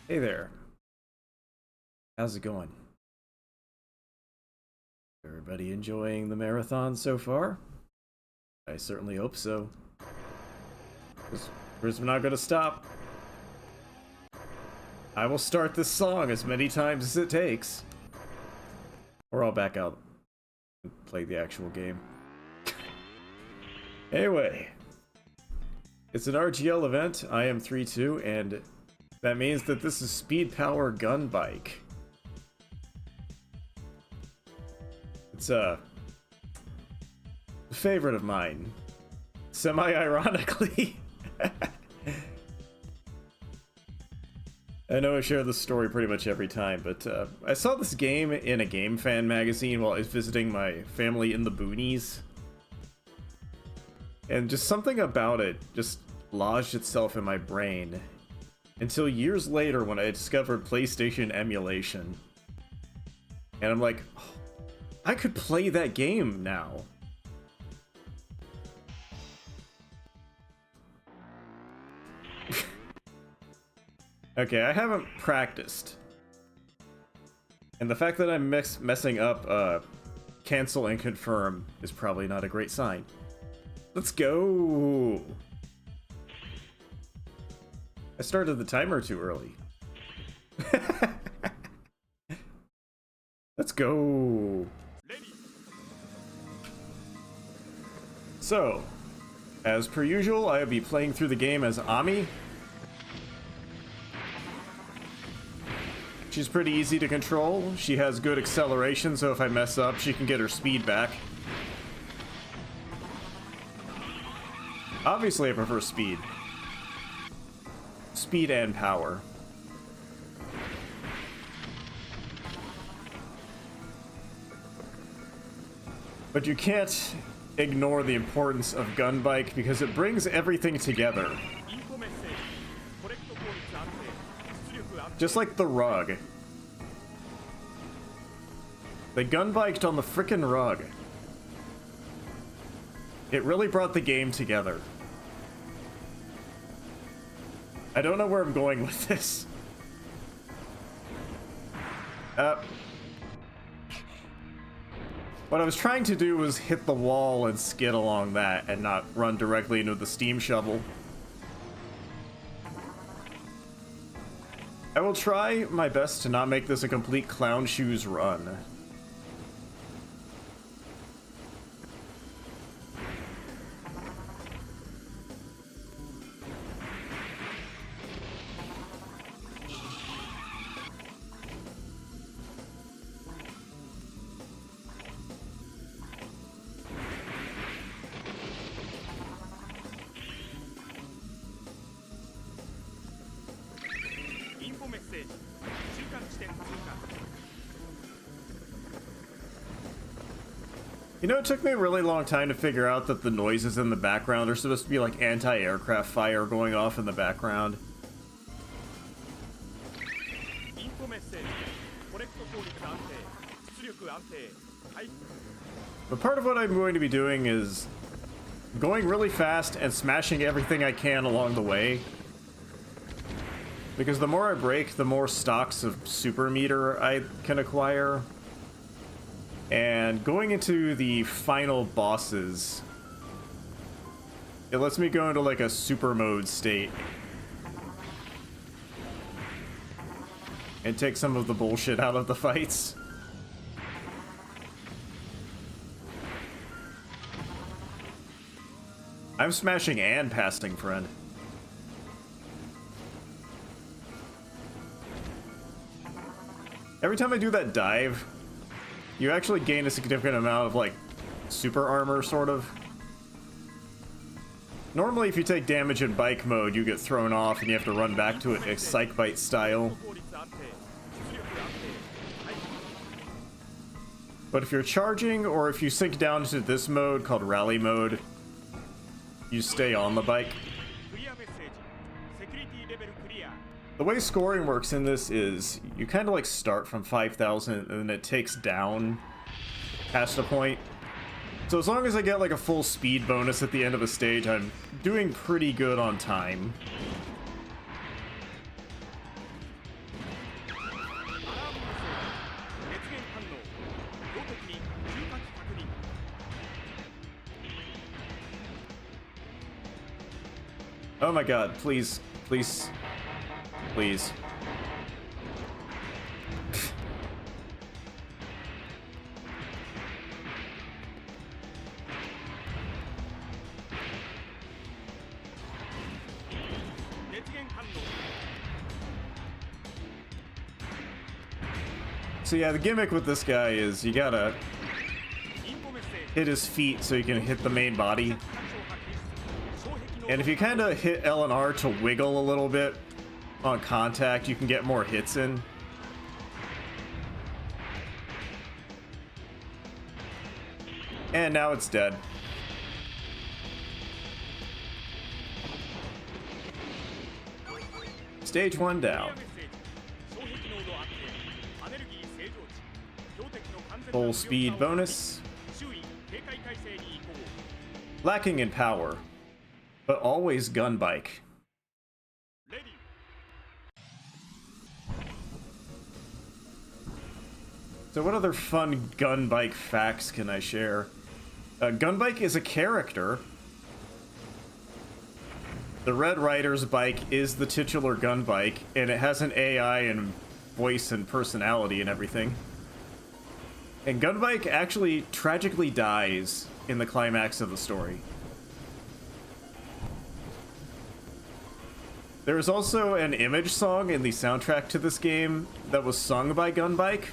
Hey there. How's it going? Everybody enjoying the marathon so far? I certainly hope so. Because we're not gonna stop. I will start this song as many times as it takes. Or I'll back out and play the actual game. Anyway. It's an RGL event. I am TheThreeTwo, and that means that this is Speed Power Gunbike. It's a favorite of mine. Semi-ironically. I know I share this story pretty much every time, but I saw this game in a Game Fan magazine while I was visiting my family in the boonies. And just something about it just lodged itself in my brain. Until years later when I discovered PlayStation emulation. And I'm like, oh, I could play that game now. Okay, I haven't practiced. And the fact that I'm messing up cancel and confirm is probably not a great sign. Let's go! I started the timer too early. Let's go! So, as per usual, I'll be playing through the game as Ami. She's pretty easy to control. She has good acceleration, so if I mess up, she can get her speed back. Obviously, I prefer speed. Speed and power. But you can't ignore the importance of Gunbike because it brings everything together. Just like the rug. They gunbiked on the frickin' rug. It really brought the game together. I don't know where I'm going with this. What I was trying to do was hit the wall and skid along that and not run directly into the steam shovel. I will try my best to not make this a complete clown shoes run. You know, it took me a really long time to figure out that the noises in the background are supposed to be like anti-aircraft fire going off in the background. But part of what I'm going to be doing is going really fast and smashing everything I can along the way. Because the more I break, the more stocks of super meter I can acquire. And going into the final bosses, it lets me go into like a super mode state. And take some of the bullshit out of the fights. I'm smashing and passing, friend. Every time I do that dive, you actually gain a significant amount of, like, super armor, sort of. Normally, if you take damage in bike mode, you get thrown off and you have to run back to it, Psych Bite style. But if you're charging, or if you sink down into this mode called Rally Mode, you stay on the bike. The way scoring works in this is you kind of like start from 5,000 and then it takes down past a point. So as long as I get like a full speed bonus at the end of a stage, I'm doing pretty good on time. Oh my god, please, please, please. So yeah, the gimmick with this guy is you gotta hit his feet so you can hit the main body. And if you kind of hit L and R to wiggle a little bit on contact, you can get more hits in. And now it's dead. Stage 1 down. Full speed bonus. Lacking in power, but always Gunbike. So what other fun Gunbike facts can I share? Gunbike is a character. The Red Rider's bike is the titular Gunbike, and it has an AI and voice and personality and everything. And Gunbike actually tragically dies in the climax of the story. There is also an image song in the soundtrack to this game that was sung by Gunbike.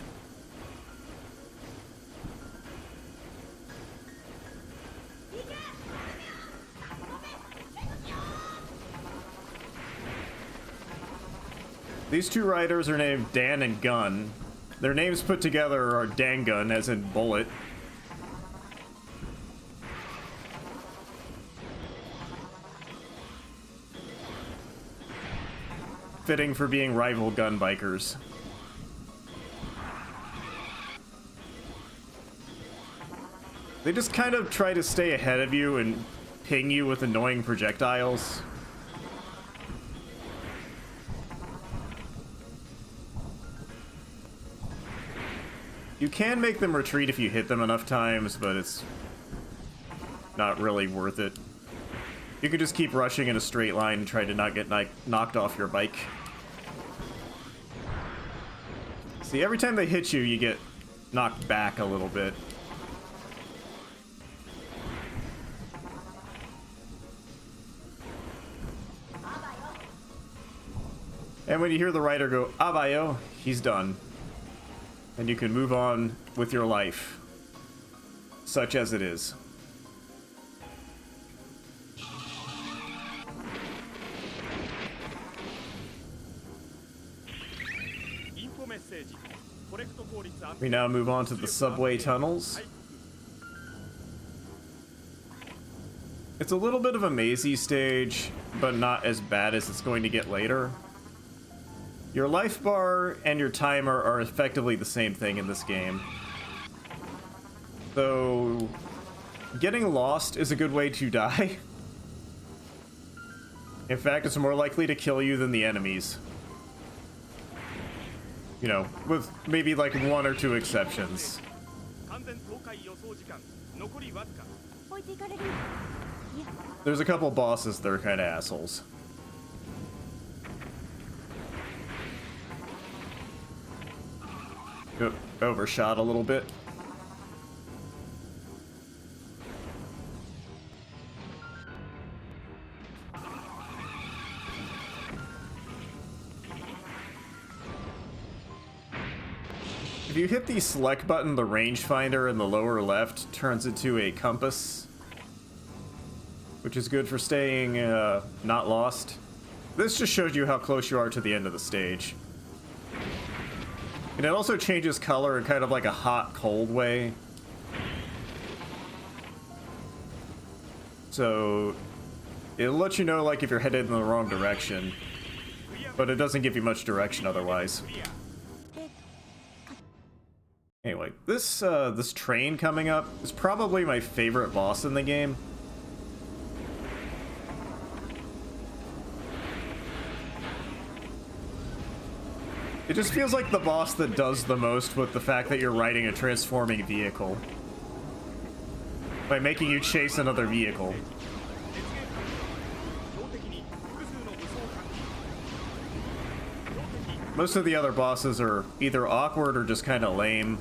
These two riders are named Dan and Gun. Their names put together are Dangun, as in bullet. Fitting for being rival gun bikers. They just kind of try to stay ahead of you and ping you with annoying projectiles. You can make them retreat if you hit them enough times, but it's not really worth it. You can just keep rushing in a straight line and try to not get knocked off your bike. See, every time they hit you, you get knocked back a little bit. And when you hear the rider go, "Abayo," he's done. And you can move on with your life, such as it is. We now move on to the subway tunnels. It's a little bit of a mazy stage, but not as bad as it's going to get later. Your life bar and your timer are effectively the same thing in this game. So, getting lost is a good way to die. In fact, it's more likely to kill you than the enemies. You know, with maybe like one or two exceptions. There's a couple bosses that are kind of assholes. Overshot a little bit. If you hit the select button, the rangefinder in the lower left turns into a compass, which is good for staying not lost. This just shows you how close you are to the end of the stage. And it also changes color in kind of like a hot, cold way. So it'll let you know like if you're headed in the wrong direction, but it doesn't give you much direction otherwise. Anyway, this train coming up is probably my favorite boss in the game. It just feels like the boss that does the most with the fact that you're riding a transforming vehicle. By making you chase another vehicle. Most of the other bosses are either awkward or just kind of lame.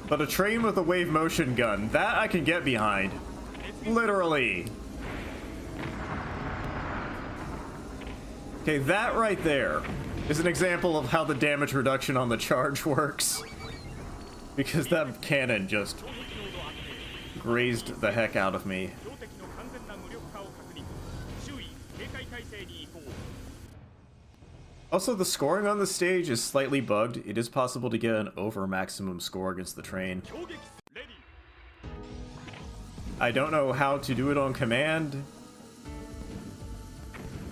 But a train with a wave motion gun, that I can get behind. Literally. Okay, that right there is an example of how the damage reduction on the charge works. Because that cannon just grazed the heck out of me. Also, the scoring on the stage is slightly bugged. It is possible to get an over maximum score against the train. I don't know how to do it on command.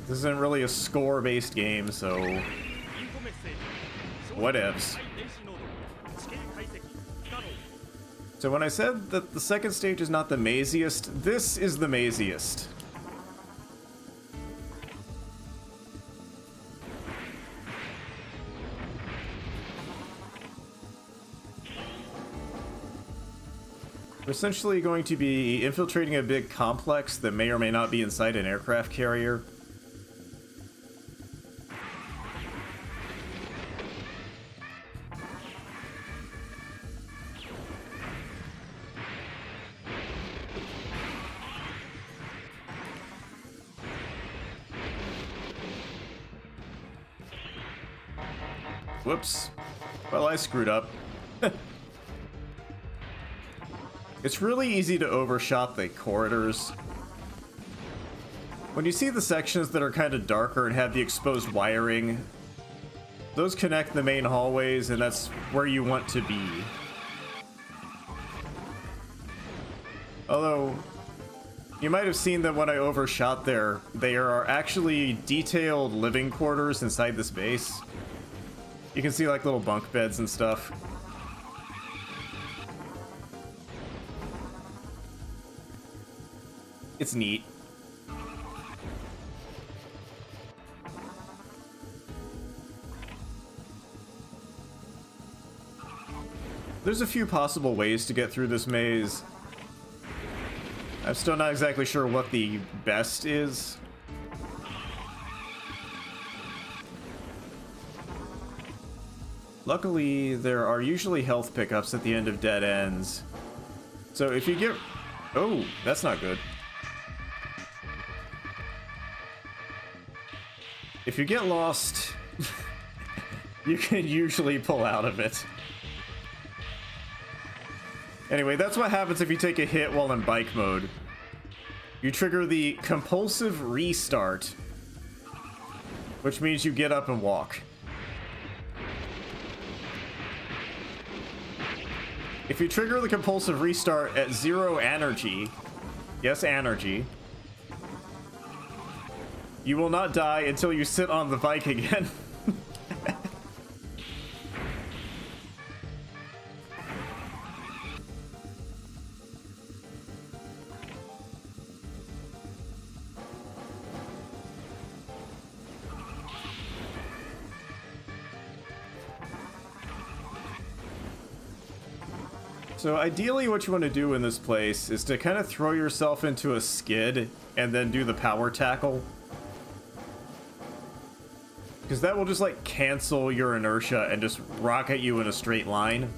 This isn't really a score-based game, so whatevs. So when I said that the second stage is not the maziest, this is the maziest. We're essentially going to be infiltrating a big complex that may or may not be inside an aircraft carrier. Whoops. Well, I screwed up. It's really easy to overshot the corridors. When you see the sections that are kind of darker and have the exposed wiring, those connect the main hallways, and that's where you want to be. Although, you might have seen that when I overshot there, there are actually detailed living quarters inside this base. You can see like little bunk beds and stuff. It's neat. There's a few possible ways to get through this maze. I'm still not exactly sure what the best is. Luckily, there are usually health pickups at the end of dead ends. So if you get... Oh, that's not good. If you get lost, you can usually pull out of it. Anyway, that's what happens if you take a hit while in bike mode. You trigger the compulsive restart, which means you get up and walk. If you trigger the compulsive restart at 0 energy, yes, energy, you will not die until you sit on the bike again. So ideally what you want to do in this place is to kind of throw yourself into a skid and then do the power tackle. Because that will just like cancel your inertia and just rocket you in a straight line.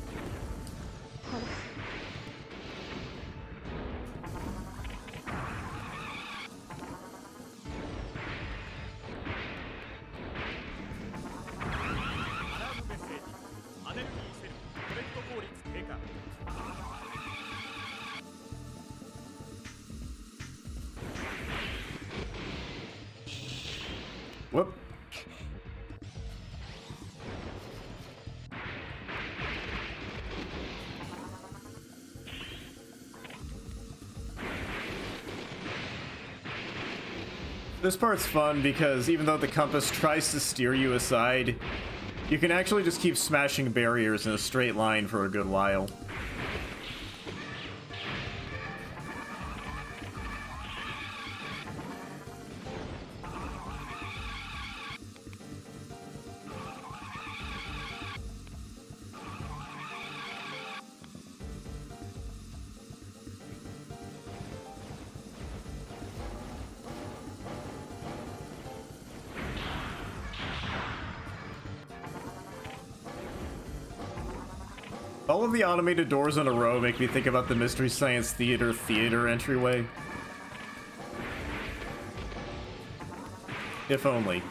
Whoop. This part's fun because even though the compass tries to steer you aside, you can actually just keep smashing barriers in a straight line for a good while. All of the automated doors in a row make me think about the Mystery Science Theater entryway. If only.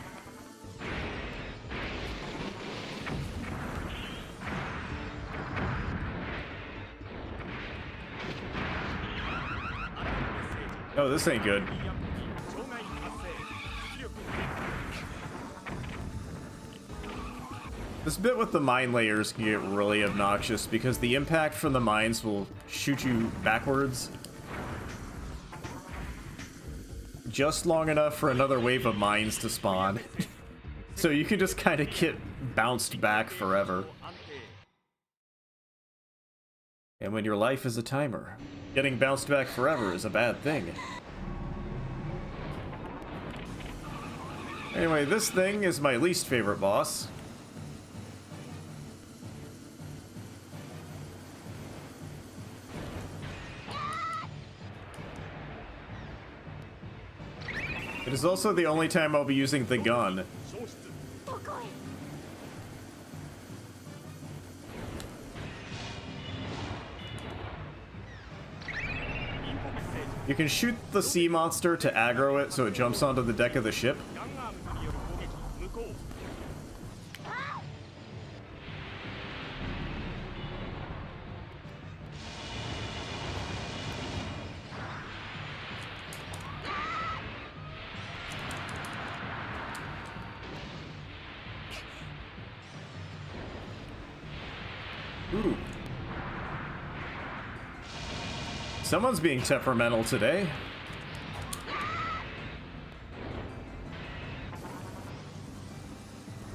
Oh, this ain't good. This bit with the mine layers can get really obnoxious because the impact from the mines will shoot you backwards. Just long enough for another wave of mines to spawn. So you can just kind of get bounced back forever. And when your life is a timer, getting bounced back forever is a bad thing. Anyway, this thing is my least favorite boss. It is also the only time I'll be using the gun. You can shoot the sea monster to aggro it so it jumps onto the deck of the ship. Ooh. Someone's being temperamental today.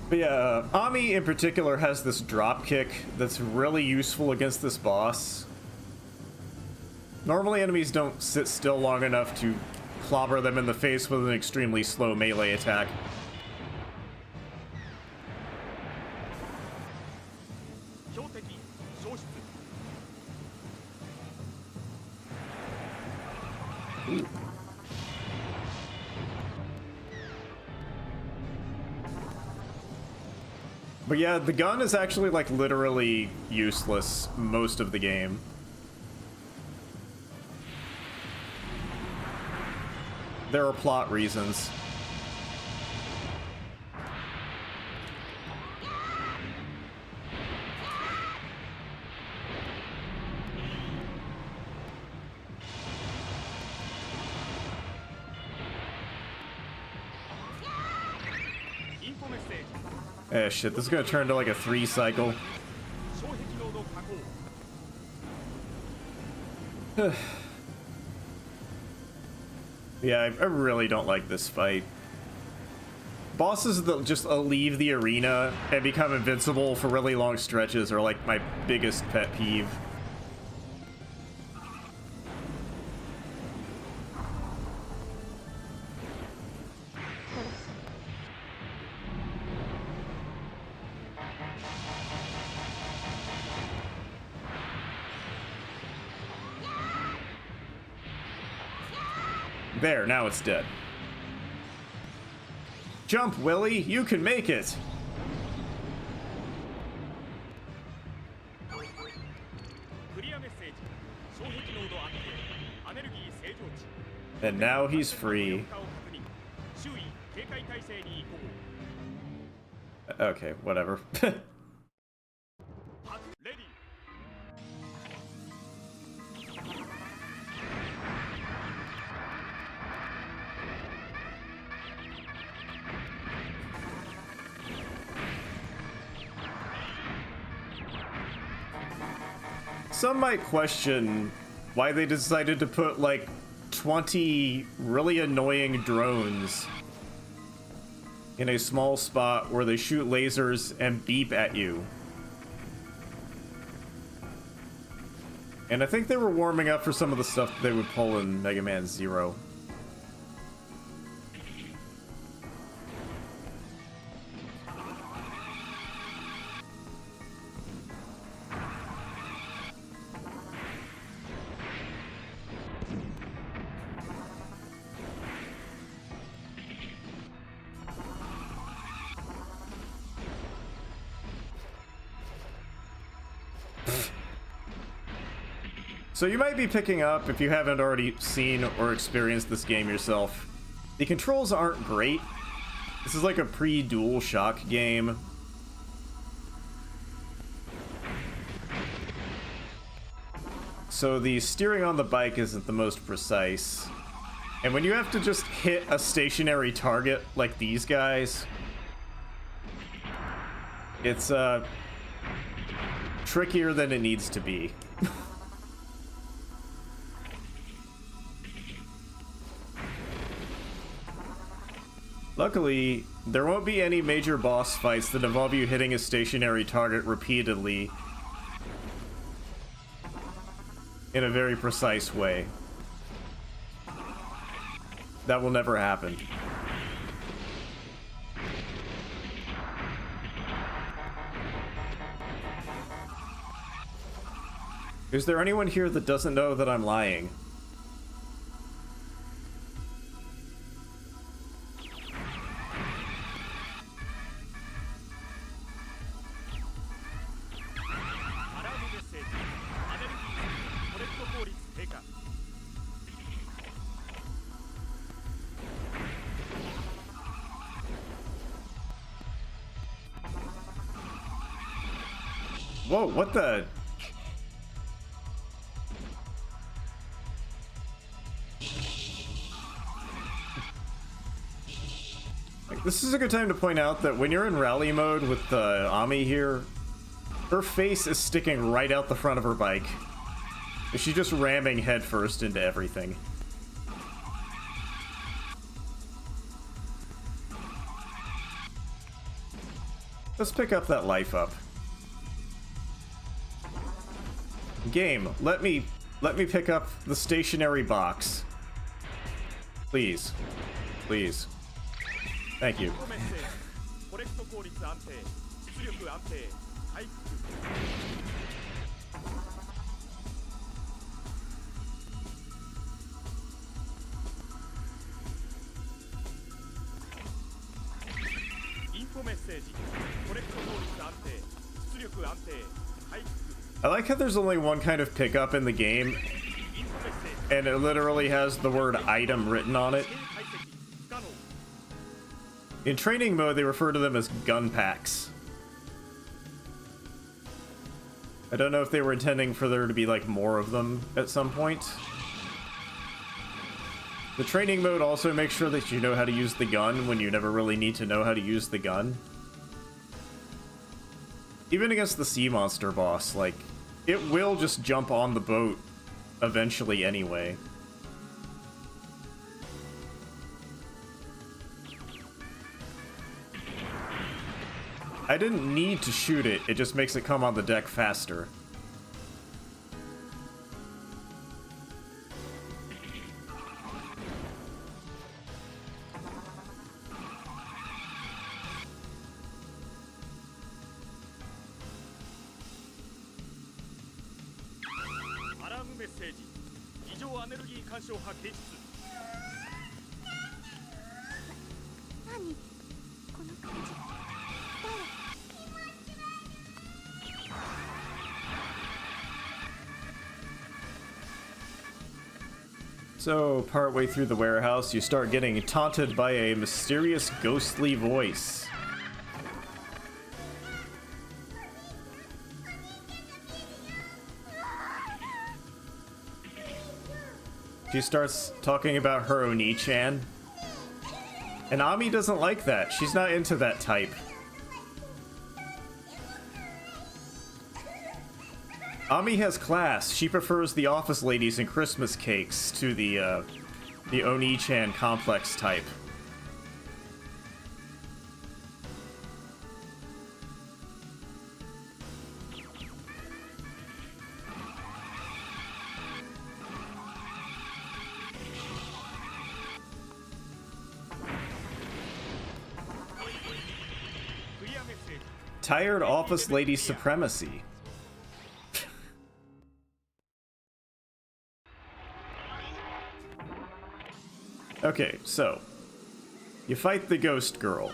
But yeah, Ami in particular has this drop kick that's really useful against this boss. Normally enemies don't sit still long enough to clobber them in the face with an extremely slow melee attack. Ooh. But yeah, the gun is actually like literally useless most of the game. There are plot reasons. Eh, shit, this is gonna turn to like a 3 cycle. Yeah, I really don't like this fight. Bosses that just leave the arena and become invincible for really long stretches are like my biggest pet peeve. There, now it's dead. Jump, Willy! You can make it! And now he's free. Okay, whatever. Some might question why they decided to put like 20 really annoying drones in a small spot where they shoot lasers and beep at you. And I think they were warming up for some of the stuff that they would pull in Mega Man Zero. So you might be picking up, if you haven't already seen or experienced this game yourself, the controls aren't great. This is like a pre-Dual Shock game. So the steering on the bike isn't the most precise. And when you have to just hit a stationary target like these guys, it's trickier than it needs to be. Luckily, there won't be any major boss fights that involve you hitting a stationary target repeatedly in a very precise way. That will never happen. Is there anyone here that doesn't know that I'm lying? Whoa, what the? This is a good time to point out that when you're in rally mode with Ami here, her face is sticking right out the front of her bike. She's just ramming headfirst into everything. Let's pick up that life up. Game, let me pick up the stationary box. Please. Please. Thank you. I like how there's only one kind of pickup in the game, and it literally has the word item written on it. In training mode, they refer to them as gun packs. I don't know if they were intending for there to be like more of them at some point. The training mode also makes sure that you know how to use the gun when you never really need to know how to use the gun. Even against the sea monster boss, like, it will just jump on the boat eventually anyway. I didn't need to shoot it, it just makes it come on the deck faster. So, partway through the warehouse, you start getting taunted by a mysterious, ghostly voice. She starts talking about her Oni-chan. And Ami doesn't like that. She's not into that type. Ami has class. She prefers the office ladies and Christmas cakes to the Oni-chan complex type. Tired office lady supremacy. Okay, so you fight the ghost girl.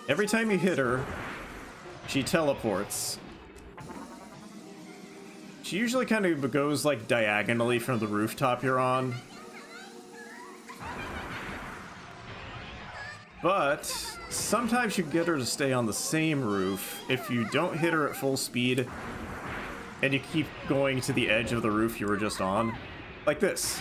Every time you hit her, she teleports. She usually kind of goes like diagonally from the rooftop you're on. But sometimes you get her to stay on the same roof if you don't hit her at full speed and you keep going to the edge of the roof you were just on. Like this.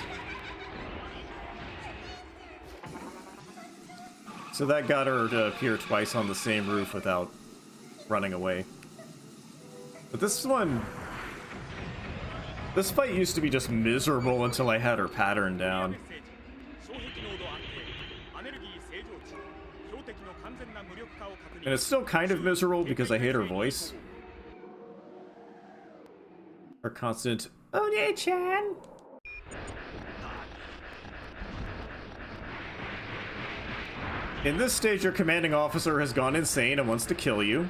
So that got her to appear twice on the same roof without running away. But this fight used to be just miserable until I had her pattern down. And it's still kind of miserable because I hate her voice. Her constant, One-chan! In this stage, your commanding officer has gone insane and wants to kill you.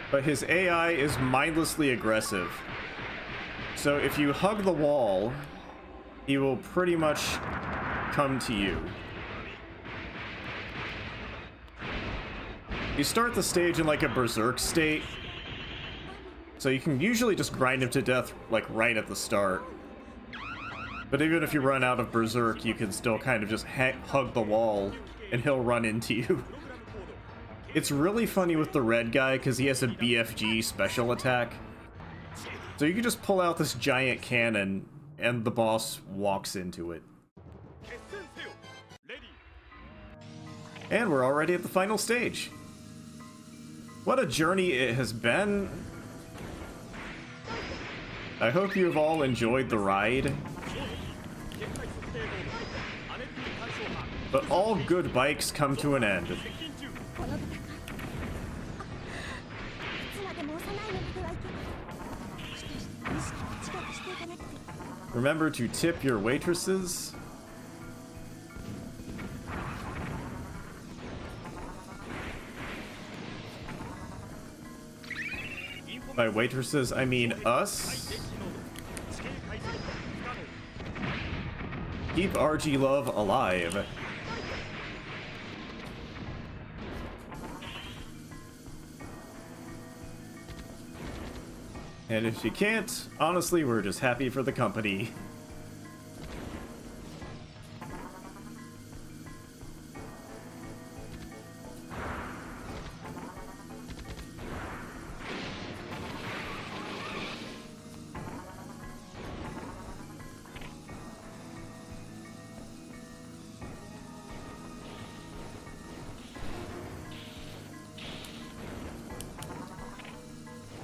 But his AI is mindlessly aggressive. So if you hug the wall, he will pretty much come to you. You start the stage in like a berserk state, so you can usually just grind him to death like right at the start. But even if you run out of berserk, you can still kind of just hug the wall and he'll run into you. It's really funny with the red guy because he has a BFG special attack. So you can just pull out this giant cannon and the boss walks into it. And we're already at the final stage. What a journey it has been. I hope you have all enjoyed the ride. But all good bikes come to an end. Remember to tip your waitresses. By waitresses, I mean us. Keep RGLove alive. And if you can't, honestly, we're just happy for the company.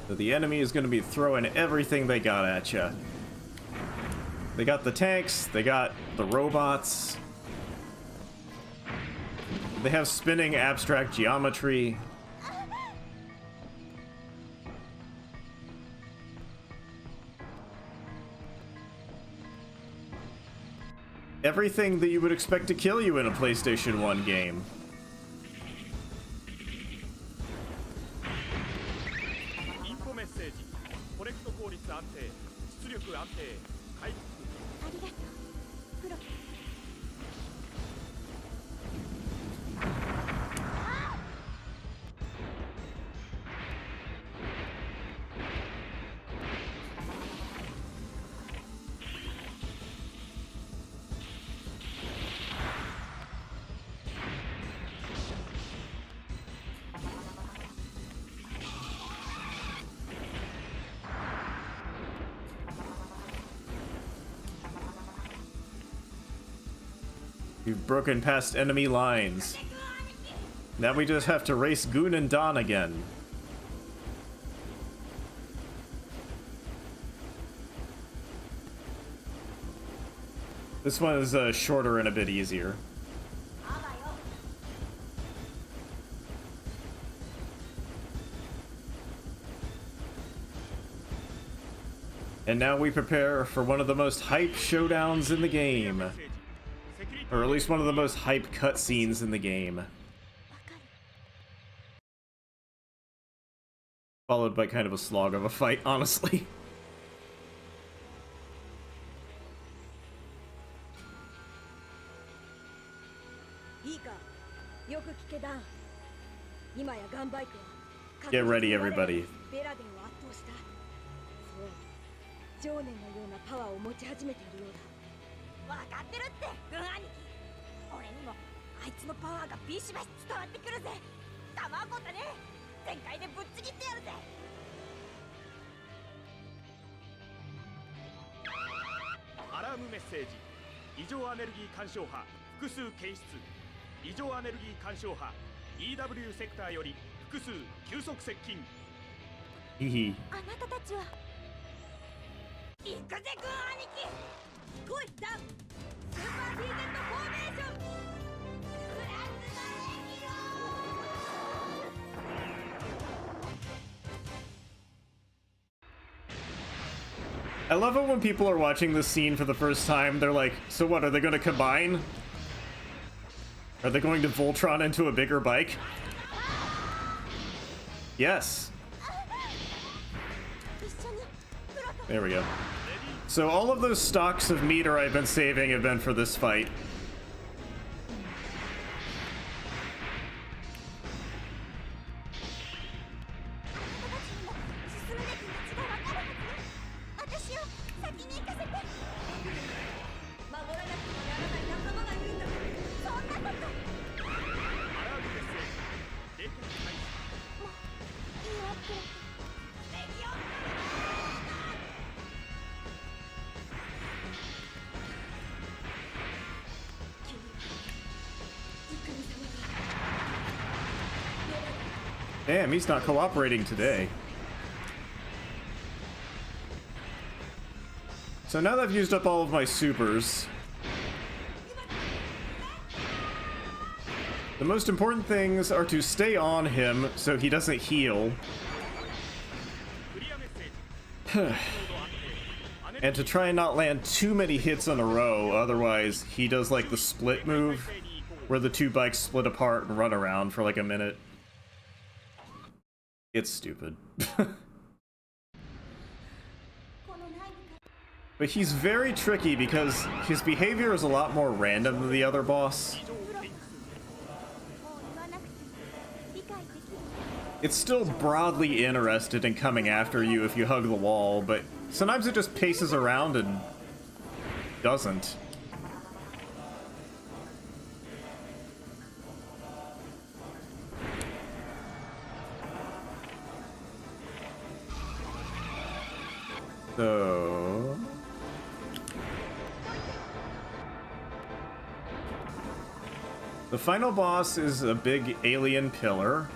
So the enemy is going to be throwing everything they got at you. They got the tanks, they got the robots. They have spinning abstract geometry. Everything that you would expect to kill you in a PlayStation 1 game. You've broken past enemy lines. Now we just have to race Goon and Don again. This one is shorter and a bit easier. And now we prepare for one of the most hype showdowns in the game. Or at least one of the most hype cutscenes in the game. Followed by kind of a slog of a fight, honestly. Get ready, everybody. 情念のようなパワーを持ち始めているようだ。分かってるって、軍兄貴。俺にもあいつのパワーがビシバシ伝わってくるぜ。構うことね。全開でぶっちぎってやるぜ。アラームメッセージ。異常アネルギー干渉波複数検出。異常アネルギー干渉波 EW セクターより複数急速接近。あなたたちは行くぜ、軍兄貴。来い、ダウン。スーパーリーゼントフォーメーション。フランスのレギオ。 I love it when people are watching this scene for the first time. They're like, so what, are they going to combine? Are they going to Voltron into a bigger bike? Yes. There we go. So all of those stocks of meter I've been saving have been for this fight. Damn, he's not cooperating today. So now that I've used up all of my supers, the most important things are to stay on him so he doesn't heal. And to try and not land too many hits in a row, otherwise he does like the split move, where the two bikes split apart and run around for like a minute. It's stupid. But he's very tricky because his behavior is a lot more random than the other boss. It's still broadly interested in coming after you if you hug the wall, but sometimes it just paces around and doesn't. So... the final boss is a big alien pillar.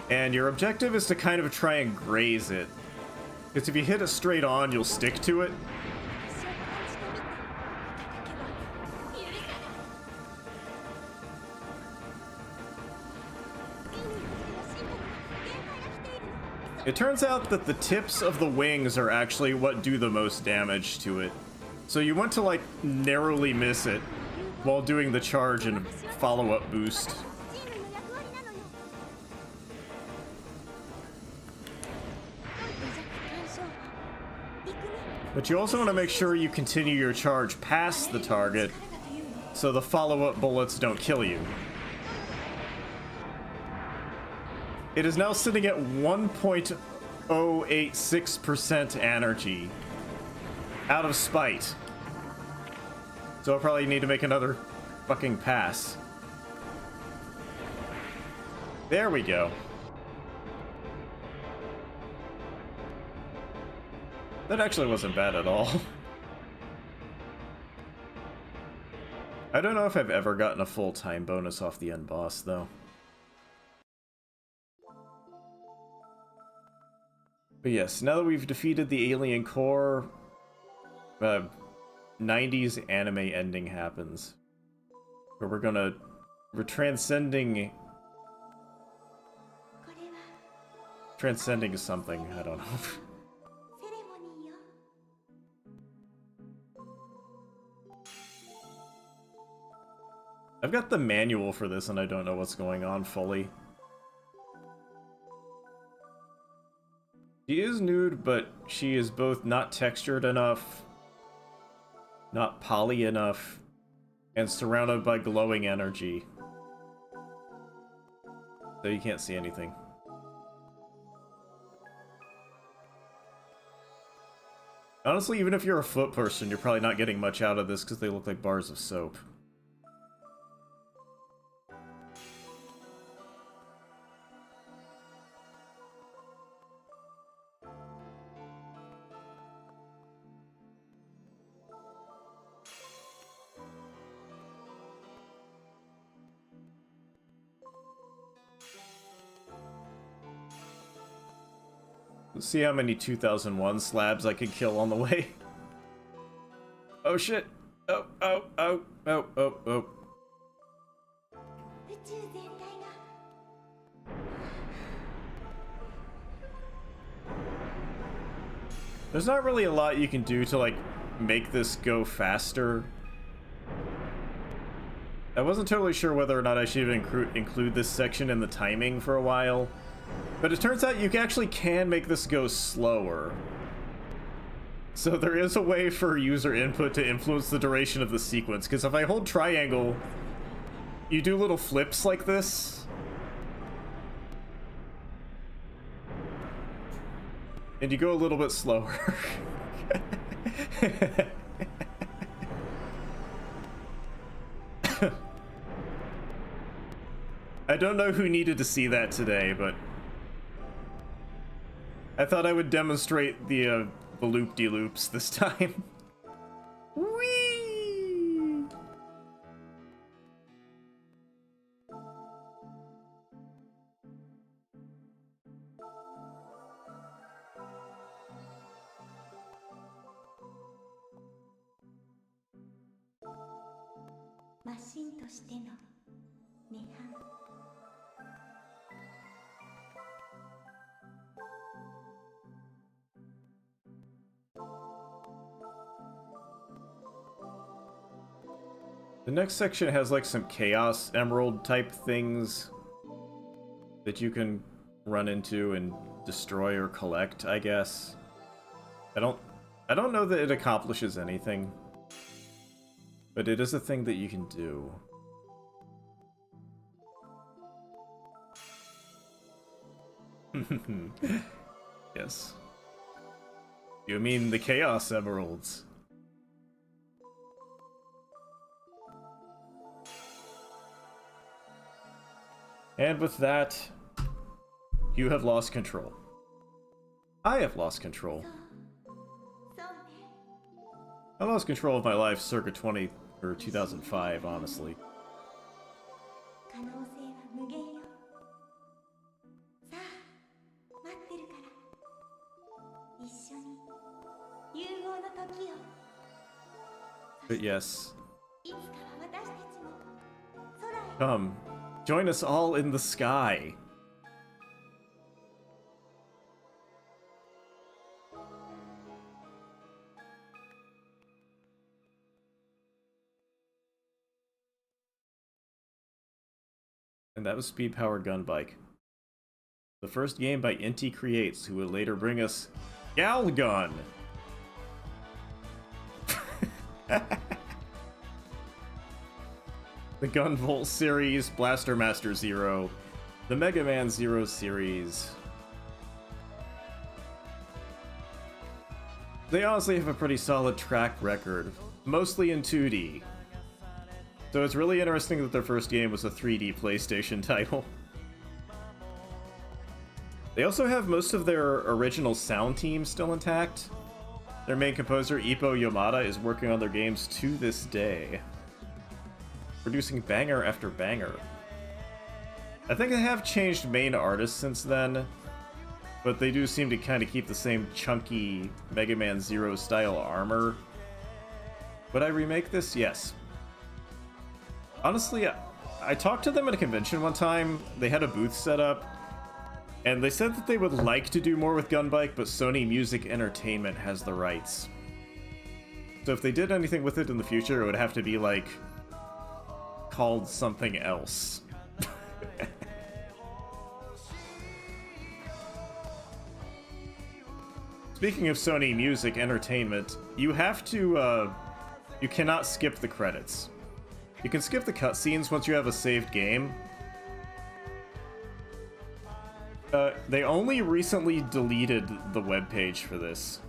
And your objective is to kind of try and graze it. Because if you hit it straight on, you'll stick to it. It turns out that the tips of the wings are actually what do the most damage to it. So you want to like narrowly miss it while doing the charge and follow-up boost. But you also want to make sure you continue your charge past the target so the follow-up bullets don't kill you. It is now sitting at 1.086% energy. Out of spite. So I'll probably need to make another fucking pass. There we go. That actually wasn't bad at all. I don't know if I've ever gotten a full time bonus off the end boss, though. But yes, now that we've defeated the alien core, 90s anime ending happens. Where we're transcending something, I don't know. I've got the manual for this and I don't know what's going on fully. She is nude, but she is both not textured enough not poly enough, and surrounded by glowing energy. So you can't see anything. Honestly, even if you're a foot person, you're probably not getting much out of this because they look like bars of soap. Let's see how many 2001 slabs I can kill on the way. Oh shit! Oh, oh, oh, oh, oh, oh. There's not really a lot you can do to, like, make this go faster. I wasn't totally sure whether or not I should even include this section in the timing for a while. But it turns out you actually can make this go slower. So there is a way for user input to influence the duration of the sequence, because if I hold triangle, you do little flips like this. And you go a little bit slower. I don't know who needed to see that today, but I thought I would demonstrate the loop-de-loops this time. Whee! The next section has like some Chaos Emerald type things that you can run into and destroy or collect, I guess. I don't know that it accomplishes anything, but it is a thing that you can do. Yes. You mean the Chaos Emeralds? And with that, you have lost control. I have lost control. I lost control of my life circa 2005, honestly. But yes. Come, join us all in the sky. And that was Speed Powered Gunbike. The first game by Inti Creates, who would later bring us Galgun! The Gunvolt series, Blaster Master Zero, the Mega Man Zero series. They honestly have a pretty solid track record, mostly in 2D. So it's really interesting that their first game was a 3D PlayStation title. They also have most of their original sound team still intact. Their main composer, Ippo Yamada, is working on their games to this day, producing banger after banger. I think they have changed main artists since then, but they do seem to kind of keep the same chunky Mega Man Zero style armor. Would I remake this? Yes. Honestly, I talked to them at a convention one time. They had a booth set up, and they said that they would like to do more with Gunbike, but Sony Music Entertainment has the rights. So if they did anything with it in the future, it would have to be like called something else. Speaking of Sony Music Entertainment, you have to You cannot skip the credits. You can skip the cutscenes once you have a saved game. They only recently deleted the webpage for this.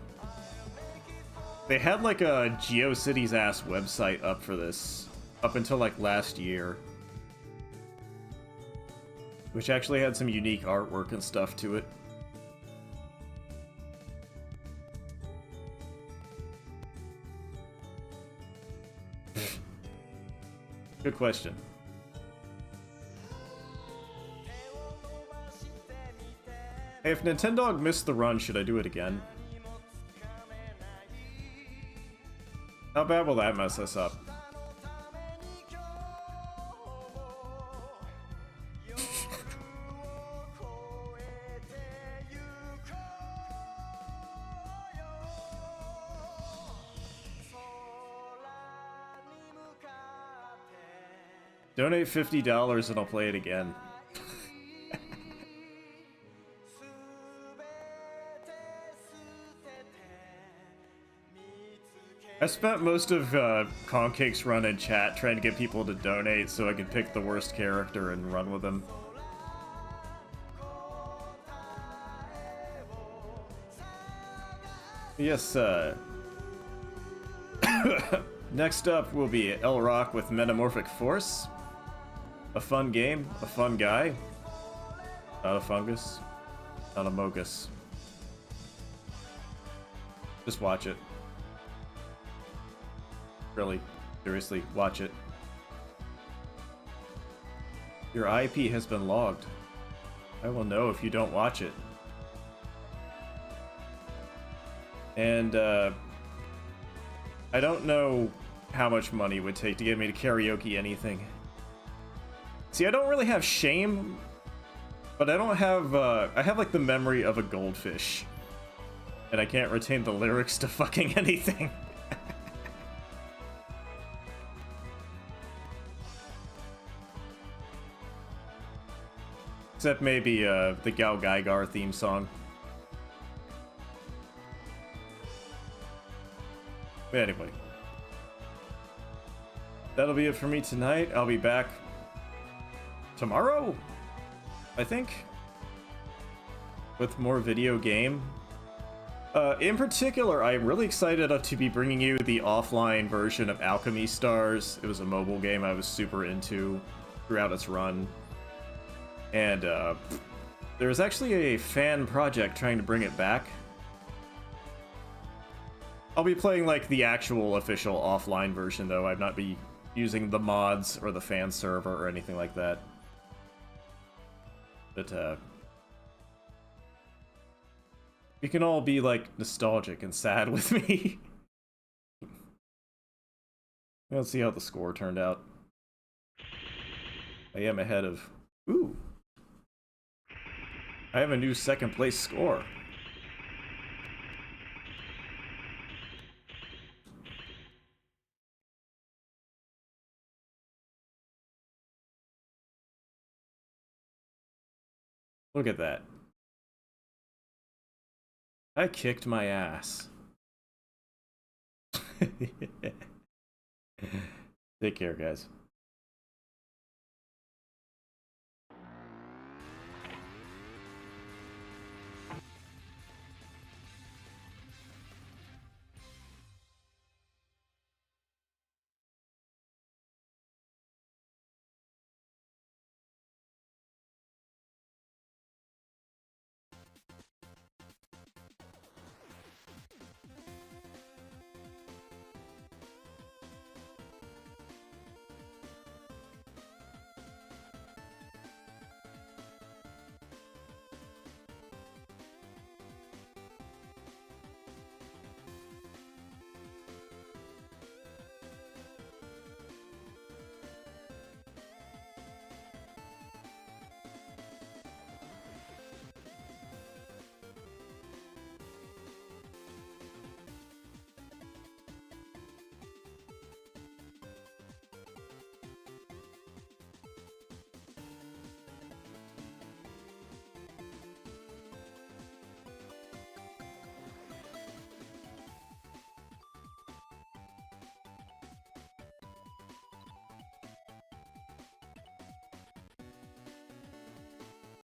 They had like a GeoCities ass website up for this up until like last year, which actually had some unique artwork and stuff to it. Good question. Hey, if Nintendo missed the run, should I do it again? How bad will that mess us up? Donate $50 and I'll play it again. I spent most of Concake's run in chat trying to get people to donate so I could pick the worst character and run with him. Yes, next up will be El Rock with Metamorphic Force. A fun game, a fun guy. Not a fungus, not a mogus. Just watch it. Really, seriously, watch it. Your IP has been logged. I will know if you don't watch it. And, I don't know how much money it would take to get me to karaoke anything. See, I don't really have shame, but I don't have, I have, like, the memory of a goldfish. And I can't retain the lyrics to fucking anything. Except maybe, the Gal Gaigar theme song. But anyway. That'll be it for me tonight. I'll be back tomorrow, I think, with more video game. In particular, I'm really excited to be bringing you the offline version of Alchemy Stars. It was a mobile game I was super into throughout its run. And there was actually a fan project trying to bring it back. I'll be playing like the actual official offline version though. I'd not be using the mods or the fan server or anything like that. But you can all be like nostalgic and sad with me. Let's see how the score turned out. I am ahead of... Ooh! I have a new second place score. Look at that. I kicked my ass. Take care, guys.